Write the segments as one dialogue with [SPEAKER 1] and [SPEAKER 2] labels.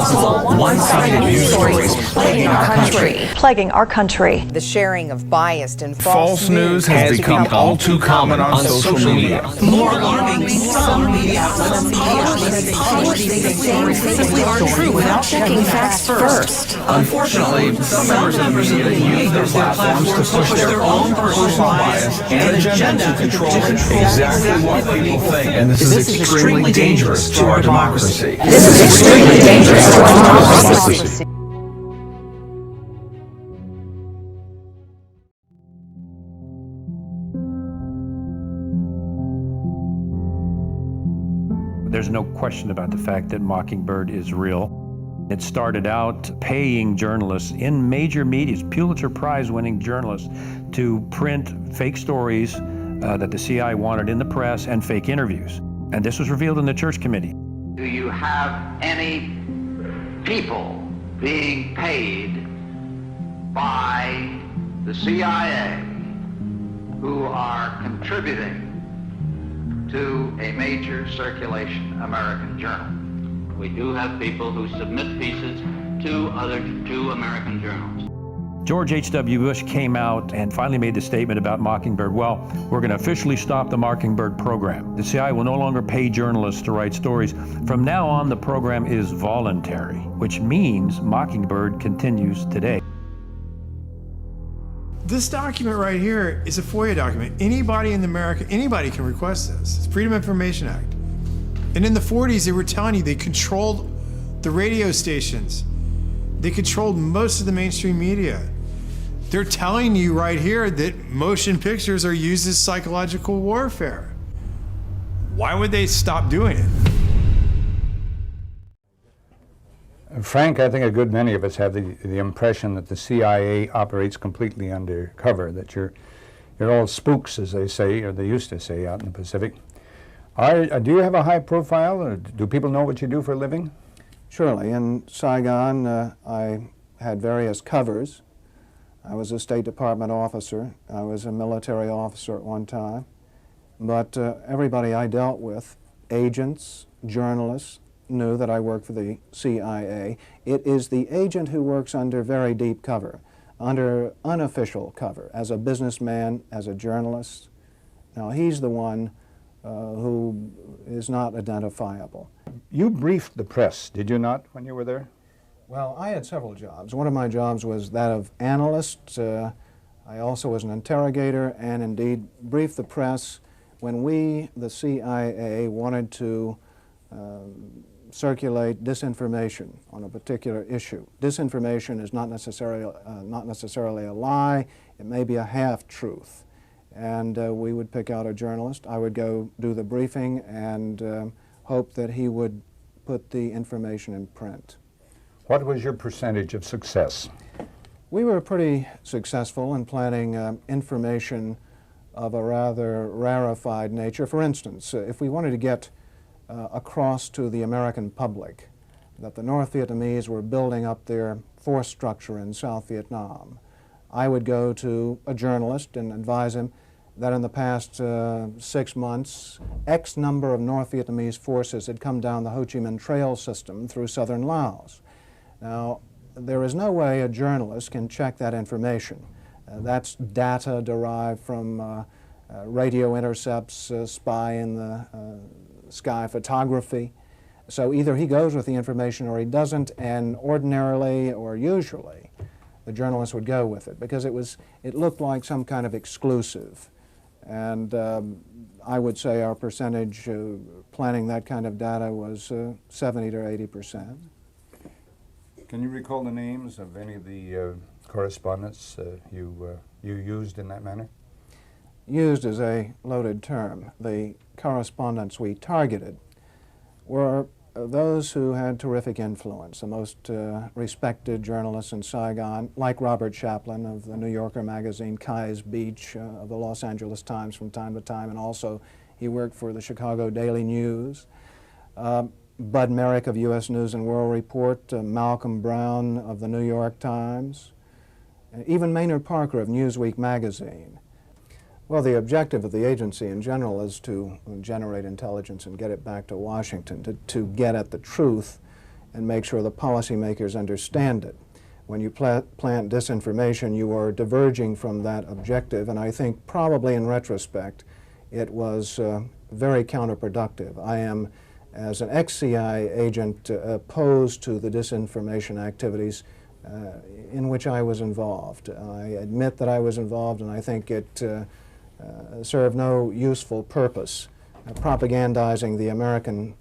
[SPEAKER 1] irresponsible, one-sided news stories plaguing our country.
[SPEAKER 2] Plaguing our country.
[SPEAKER 3] The sharing of biased and
[SPEAKER 4] false news has become all too common on social media.
[SPEAKER 1] More alarming, some media outlets publish things they simply aren't true without checking facts first.
[SPEAKER 4] Unfortunately, some members of the media use their platforms to push their own personal bias and agenda to control exactly what people think. And this is extremely dangerous to our democracy.
[SPEAKER 2] This is extremely dangerous to our democracy.
[SPEAKER 5] There's no question about the fact that Mockingbird is real. It started out paying journalists in major media, Pulitzer Prize-winning journalists, to print fake stories that the CIA wanted in the press and fake interviews. And this was revealed in the Church Committee.
[SPEAKER 6] Do you have any people being paid by the CIA who are contributing to a major circulation American journal?
[SPEAKER 7] We do have people who submit pieces to American journals.
[SPEAKER 5] George H.W. Bush came out and finally made the statement about Mockingbird. Well, we're going to officially stop the Mockingbird program. The CIA will no longer pay journalists to write stories. From now on, the program is voluntary, which means Mockingbird continues today.
[SPEAKER 8] This document right here is a FOIA document. Anybody in America, anybody can request this. It's Freedom of Information Act. And in the 40s, they were telling you they controlled the radio stations. They controlled most of the mainstream media. They're telling you right here that motion pictures are used as psychological warfare. Why would they stop doing it?
[SPEAKER 9] Frank, I think a good many of us have the impression that the CIA operates completely undercover, that you're all spooks, as they say, or they used to say out in the Pacific. Do you have a high profile, or do people know what you do for a living?
[SPEAKER 10] Surely. In Saigon, I had various covers. I was a State Department officer. I was a military officer at one time. But everybody I dealt with, agents, journalists, knew that I worked for the CIA. It is the agent who works under very deep cover, under unofficial cover, as a businessman, as a journalist. Now, he's the one who is not identifiable.
[SPEAKER 9] You briefed the press, did you not, when you were there?
[SPEAKER 10] Well, I had several jobs. One of my jobs was that of analyst. I also was an interrogator and indeed briefed the press when we, the CIA, wanted to circulate disinformation on a particular issue. Disinformation is not necessarily a lie. It may be a half-truth. And we would pick out a journalist. I would go do the briefing and hope that he would put the information in print.
[SPEAKER 9] What was your percentage of success?
[SPEAKER 10] We were pretty successful in planning information of a rather rarefied nature. For instance, if we wanted to get across to the American public that the North Vietnamese were building up their force structure in South Vietnam, I would go to a journalist and advise him that in the past 6 months, X number of North Vietnamese forces had come down the Ho Chi Minh Trail system through southern Laos. Now, there is no way a journalist can check that information. That's data derived from radio intercepts, spy in the sky photography. So either he goes with the information or he doesn't, and ordinarily or usually the journalist would go with it because it looked like some kind of exclusive. And I would say our percentage planning that kind of data was 70 to 80%.
[SPEAKER 9] Can you recall the names of any of the correspondents you used in that manner?
[SPEAKER 10] Used is a loaded term. The correspondents we targeted were those who had terrific influence, the most respected journalists in Saigon, like Robert Chaplin of the New Yorker magazine, Kai's Beach of the Los Angeles Times from time to time, and also he worked for the Chicago Daily News. Bud Merrick of U.S. News and World Report, Malcolm Brown of the New York Times, even Maynard Parker of Newsweek magazine. Well, the objective of the agency in general is to generate intelligence and get it back to Washington, to get at the truth and make sure the policymakers understand it. When you plant disinformation, you are diverging from that objective, and I think probably in retrospect it was very counterproductive. I am, as an ex-CIA agent, opposed to the disinformation activities in which I was involved. I admit that I was involved, and I think it served no useful purpose. Propagandizing the American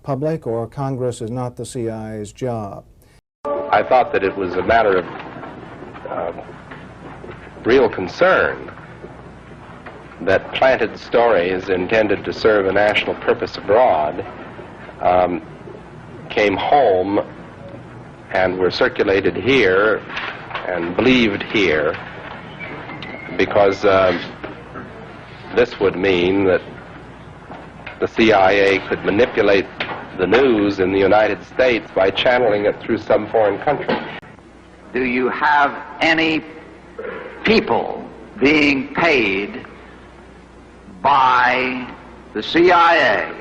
[SPEAKER 10] public or Congress is not the CIA's job.
[SPEAKER 11] I thought that it was a matter of real concern that planted stories intended to serve a national purpose abroad came home and were circulated here and believed here, because this would mean that the CIA could manipulate the news in the United States by channeling it through some foreign country.
[SPEAKER 6] Do you have any people being paid by the CIA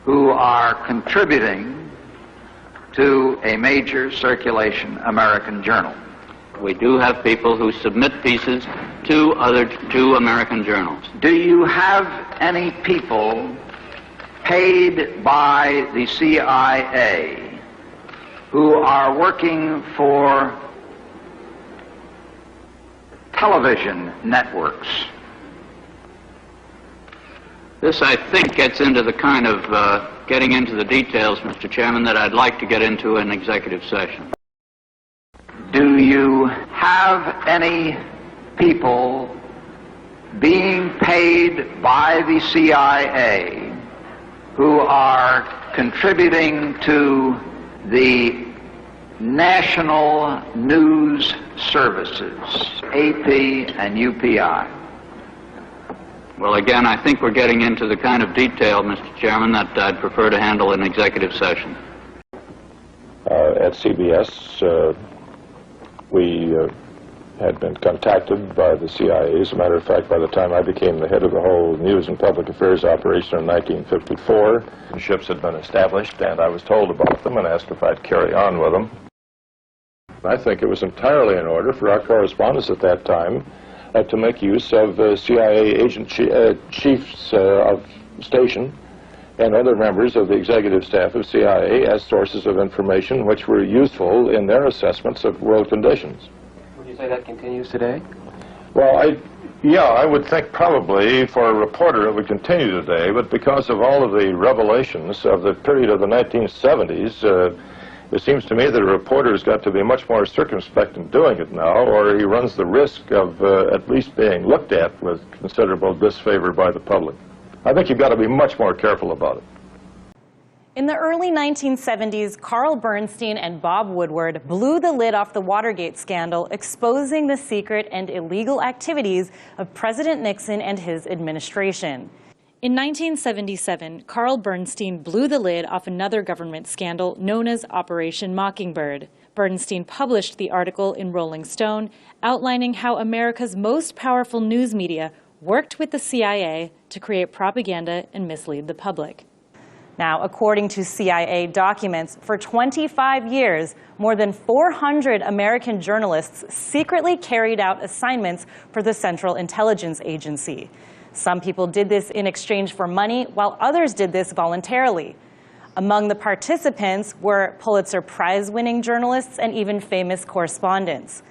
[SPEAKER 6] who are contributing to a major circulation American journal?
[SPEAKER 7] We do have people who submit pieces to American journals.
[SPEAKER 6] Do you have any people paid by the CIA who are working for television networks?
[SPEAKER 7] This, I think, gets into the kind of getting into the details, Mr. Chairman, that I'd like to get into in executive session.
[SPEAKER 6] Do you have any people being paid by the CIA who are contributing to the national news services, AP and UPI?
[SPEAKER 7] Well, again, I think we're getting into the kind of detail, Mr. Chairman, that I'd prefer to handle in executive session.
[SPEAKER 12] At CBS, we had been contacted by the CIA. As a matter of fact, by the time I became the head of the whole news and public affairs operation in 1954, ships had been established, and I was told about them and asked if I'd carry on with them. I think it was entirely in order for our correspondents at that time to make use of CIA agent chiefs of station and other members of the executive staff of CIA as sources of information which were useful in their assessments of world conditions.
[SPEAKER 11] Would you say that continues today?
[SPEAKER 12] Well, I would think probably for a reporter it would continue today, but because of all of the revelations of the period of the 1970s, it seems to me that a reporter's got to be much more circumspect in doing it now, or he runs the risk of at least being looked at with considerable disfavor by the public. I think you've got to be much more careful about it.
[SPEAKER 13] In the early 1970s, Carl Bernstein and Bob Woodward blew the lid off the Watergate scandal, exposing the secret and illegal activities of President Nixon and his administration. In 1977, Carl Bernstein blew the lid off another government scandal known as Operation Mockingbird. Bernstein published the article in Rolling Stone outlining how America's most powerful news media worked with the CIA to create propaganda and mislead the public.
[SPEAKER 2] Now, according to CIA documents, for 25 years, more than 400 American journalists secretly carried out assignments for the Central Intelligence Agency. Some people did this in exchange for money, while others did this voluntarily. Among the participants were Pulitzer Prize-winning journalists and even famous correspondents.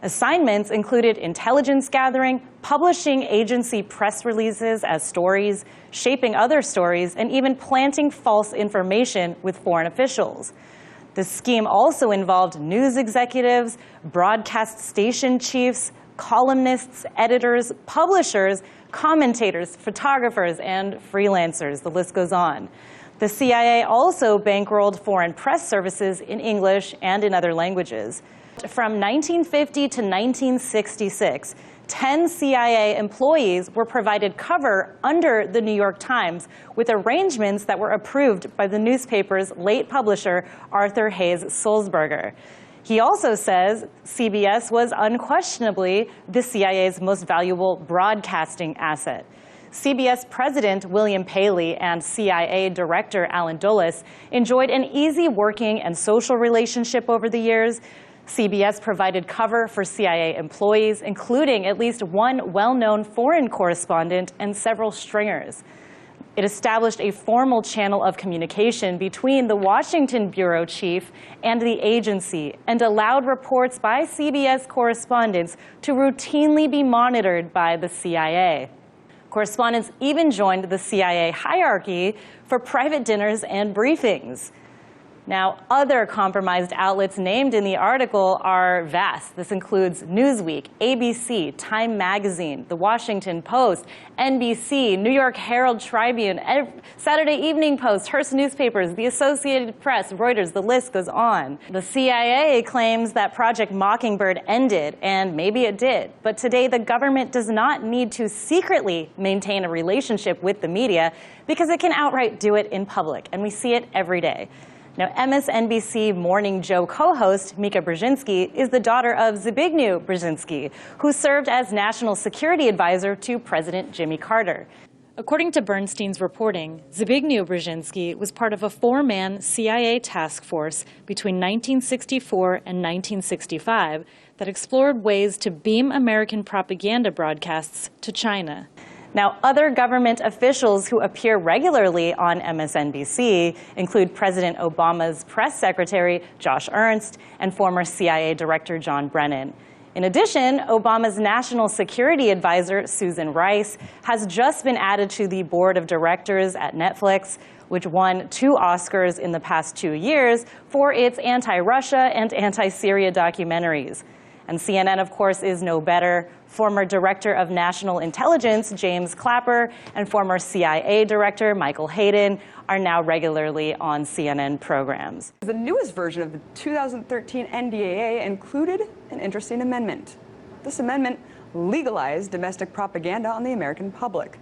[SPEAKER 2] Assignments included intelligence gathering, publishing agency press releases as stories, shaping other stories, and even planting false information with foreign officials. The scheme also involved news executives, broadcast station chiefs, columnists, editors, publishers, commentators, photographers, and freelancers. The list goes on. The CIA also bankrolled foreign press services in English and in other languages. From 1950 to 1966, 10 CIA employees were provided cover under the New York Times with arrangements that were approved by the newspaper's late publisher, Arthur Hayes Sulzberger. He also says CBS was unquestionably the CIA's most valuable broadcasting asset. CBS President William Paley and CIA Director Alan Dulles enjoyed an easy working and social relationship over the years. CBS provided cover for CIA employees, including at least one well-known foreign correspondent and several stringers. It established a formal channel of communication between the Washington bureau chief and the agency and allowed reports by CBS correspondents to routinely be monitored by the CIA. Correspondents even joined the CIA hierarchy for private dinners and briefings. Now, other compromised outlets named in the article are vast. This includes Newsweek, ABC, Time Magazine, The Washington Post, NBC, New York Herald Tribune, Saturday Evening Post, Hearst Newspapers, the Associated Press, Reuters, the list goes on. The CIA claims that Project Mockingbird ended, and maybe it did. But today, the government does not need to secretly maintain a relationship with the media because it can outright do it in public, and we see it every day. Now, MSNBC Morning Joe co-host Mika Brzezinski is the daughter of Zbigniew Brzezinski, who served as National Security Advisor to President Jimmy Carter. According to Bernstein's reporting, Zbigniew Brzezinski was part of a four-man CIA task force between 1964 and 1965 that explored ways to beam American propaganda broadcasts to China. Now, other government officials who appear regularly on MSNBC include President Obama's press secretary, Josh Ernst, and former CIA Director John Brennan. In addition, Obama's national security advisor, Susan Rice, has just been added to the board of directors at Netflix, which won 2 Oscars in the past 2 years for its anti-Russia and anti-Syria documentaries. And CNN, of course, is no better. Former Director of National Intelligence, James Clapper, and former CIA Director, Michael Hayden, are now regularly on CNN programs.
[SPEAKER 14] The newest version of the 2013 NDAA included an interesting amendment. This amendment legalized domestic propaganda on the American public.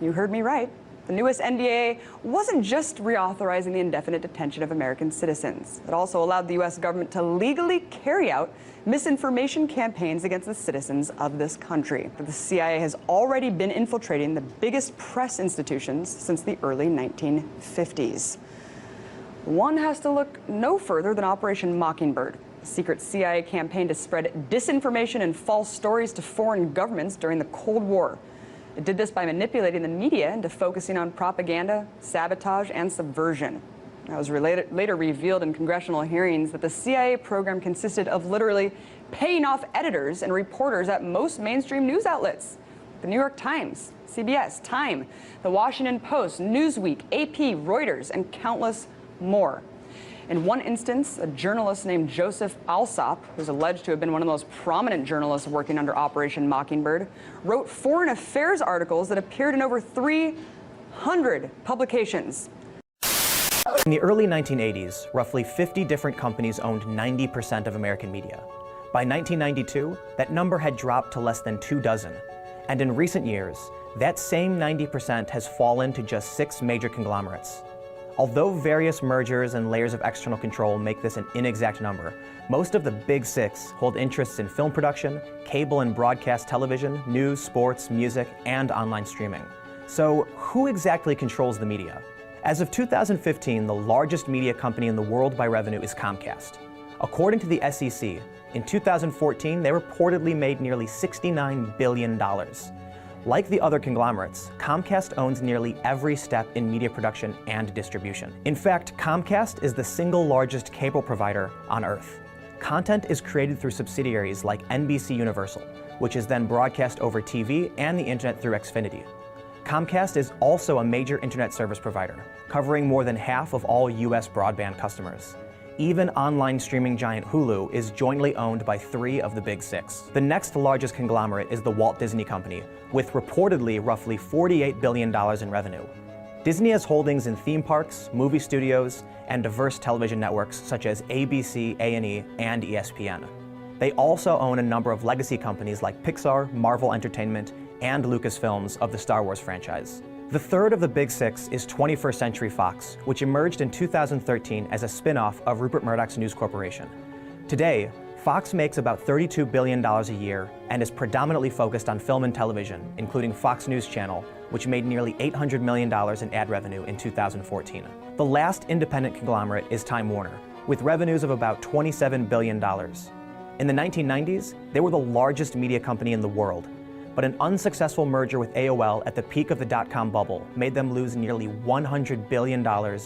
[SPEAKER 14] You heard me right. The newest NDAA wasn't just reauthorizing the indefinite detention of American citizens. It also allowed the U.S. government to legally carry out misinformation campaigns against the citizens of this country. The CIA has already been infiltrating the biggest press institutions since the early 1950s. One has to look no further than Operation Mockingbird, a secret CIA campaign to spread disinformation and false stories to foreign governments during the Cold War. It did this by manipulating the media into focusing on propaganda, sabotage, and subversion. It was later revealed in congressional hearings that the CIA program consisted of literally paying off editors and reporters at most mainstream news outlets. The New York Times, CBS, Time, The Washington Post, Newsweek, AP, Reuters, and countless more. In one instance, a journalist named Joseph Alsop, who's alleged to have been one of the most prominent journalists working under Operation Mockingbird, wrote foreign affairs articles that appeared in over 300 publications.
[SPEAKER 15] In the early 1980s, roughly 50 different companies owned 90% of American media. By 1992, that number had dropped to less than 2 dozen. And in recent years, that same 90% has fallen to just 6 major conglomerates. Although various mergers and layers of external control make this an inexact number, most of the big 6 hold interests in film production, cable and broadcast television, news, sports, music, and online streaming. So who exactly controls the media? As of 2015, the largest media company in the world by revenue is Comcast. According to the SEC, in 2014, they reportedly made nearly $69 billion. Like the other conglomerates, Comcast owns nearly every step in media production and distribution. In fact, Comcast is the single largest cable provider on Earth. Content is created through subsidiaries like NBC Universal, which is then broadcast over TV and the internet through Xfinity. Comcast is also a major internet service provider, covering more than half of all U.S. broadband customers. Even online streaming giant Hulu is jointly owned by 3 of the big 6. The next largest conglomerate is the Walt Disney Company, with reportedly roughly $48 billion in revenue. Disney has holdings in theme parks, movie studios, and diverse television networks such as ABC, A&E, and ESPN. They also own a number of legacy companies like Pixar, Marvel Entertainment, and Lucasfilms of the Star Wars franchise. The third of the big 6 is 21st Century Fox, which emerged in 2013 as a spin-off of Rupert Murdoch's News Corporation. Today, Fox makes about $32 billion a year and is predominantly focused on film and television, including Fox News Channel, which made nearly $800 million in ad revenue in 2014. The last independent conglomerate is Time Warner, with revenues of about $27 billion. In the 1990s, they were the largest media company in the world, but an unsuccessful merger with AOL at the peak of the dot-com bubble made them lose nearly $100 billion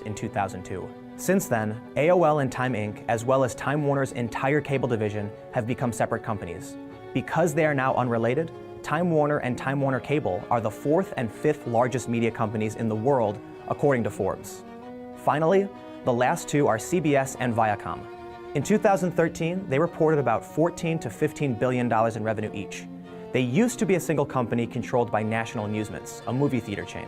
[SPEAKER 15] in 2002. Since then, AOL and Time Inc., as well as Time Warner's entire cable division, have become separate companies. Because they are now unrelated, Time Warner and Time Warner Cable are the 4th and 5th largest media companies in the world, according to Forbes. Finally, the last two are CBS and Viacom. In 2013, they reported about $14 to $15 billion in revenue each. They used to be a single company controlled by National Amusements, a movie theater chain.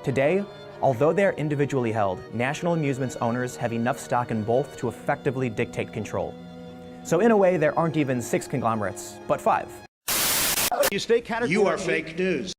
[SPEAKER 15] Today, although they are individually held, National Amusements owners have enough stock in both to effectively dictate control. So in a way, there aren't even 6 conglomerates, but 5.
[SPEAKER 16] You are fake news.